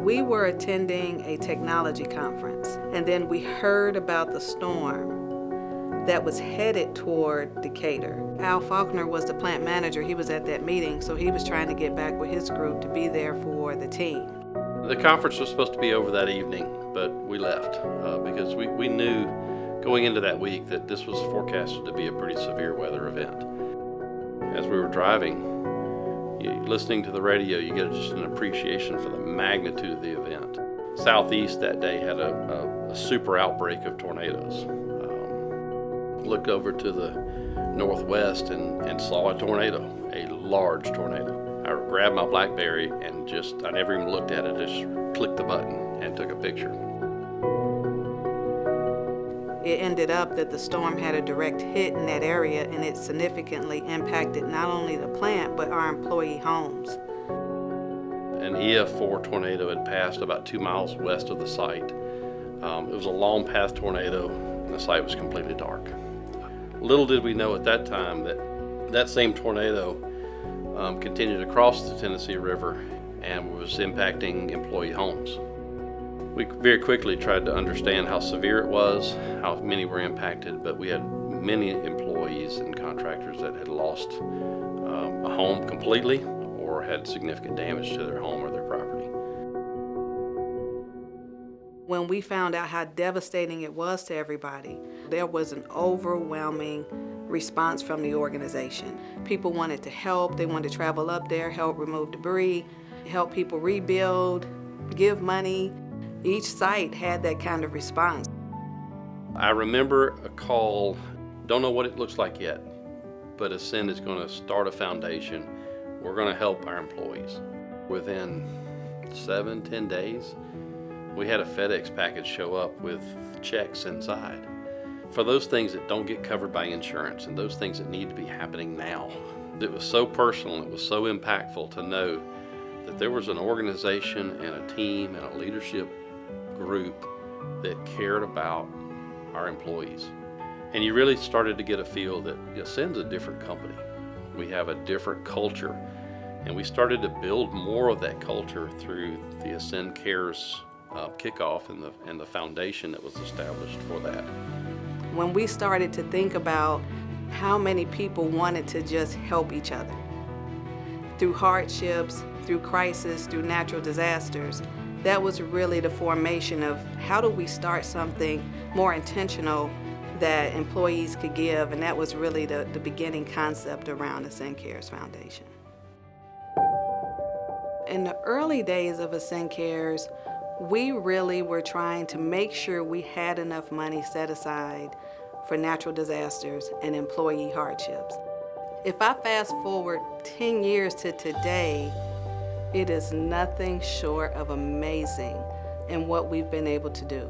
We were attending a technology conference, and then we heard about the storm that was headed toward Decatur. Al Faulkner was the plant manager. He was at that meeting, so he was trying to get back with his group to be there for the team. The conference was supposed to be over that evening, but we left because we knew going into that week that this was forecasted to be a pretty severe weather event. As we were driving, listening to the radio, you get just an appreciation for the magnitude of the event. Southeast that day had a super outbreak of tornadoes. Looked over to the northwest and saw a tornado, a large tornado. I grabbed my BlackBerry and I never even looked at it, just clicked the button and took a picture. It ended up that the storm had a direct hit in that area, and it significantly impacted not only the plant, but our employee homes. An EF4 tornado had passed about 2 miles west of the site. It was a long path tornado, and the site was completely dark. Little did we know at that time that same tornado continued across the Tennessee River and was impacting employee homes. We very quickly tried to understand how severe it was, how many were impacted, but we had many employees and contractors that had lost a home completely or had significant damage to their home or their property. When we found out how devastating it was to everybody, there was an overwhelming response from the organization. People wanted to help. They wanted to travel up there, help remove debris, help people rebuild, give money. Each site had that kind of response. I remember a call, don't know what it looks like yet, but Ascend is going to start a foundation. We're going to help our employees. Within 7-10 days, we had a FedEx package show up with checks inside. For those things that don't get covered by insurance and those things that need to be happening now, it was so personal, it was so impactful to know that there was an organization and a team and a leadership group that cared about our employees. And you really started to get a feel that Ascend's a different company. We have a different culture, and we started to build more of that culture through the Ascend Cares kickoff and the foundation that was established for that. When we started to think about how many people wanted to just help each other through hardships, through crisis, through natural disasters, that was really the formation of how do we start something more intentional that employees could give, and that was really the beginning concept around Ascend Cares Foundation. In the early days of Ascend Cares, we really were trying to make sure we had enough money set aside for natural disasters and employee hardships. If I fast forward 10 years to today, it is nothing short of amazing in what we've been able to do.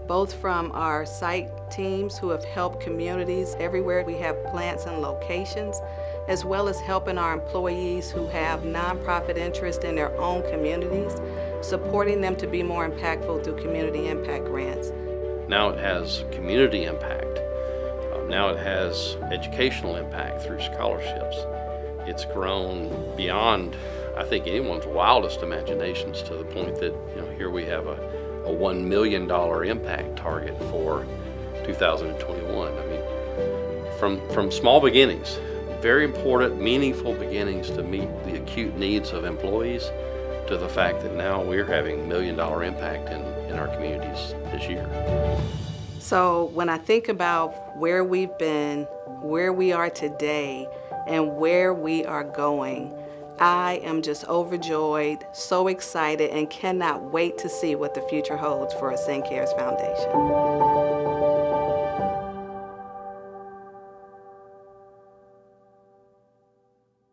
Both from our site teams who have helped communities everywhere we have plants and locations, as well as helping our employees who have nonprofit interest in their own communities, supporting them to be more impactful through community impact grants. Now it has community impact. Now it has educational impact through scholarships. It's grown beyond, I think, anyone's wildest imaginations, to the point that here we have a $1 million impact target for 2021. I mean, from small beginnings, very important, meaningful beginnings to meet the acute needs of employees, to the fact that now we're having $1 million impact in our communities this year. So when I think about where we've been, where we are today, and where we are going, I am just overjoyed, so excited, and cannot wait to see what the future holds for Ascend Cares Foundation.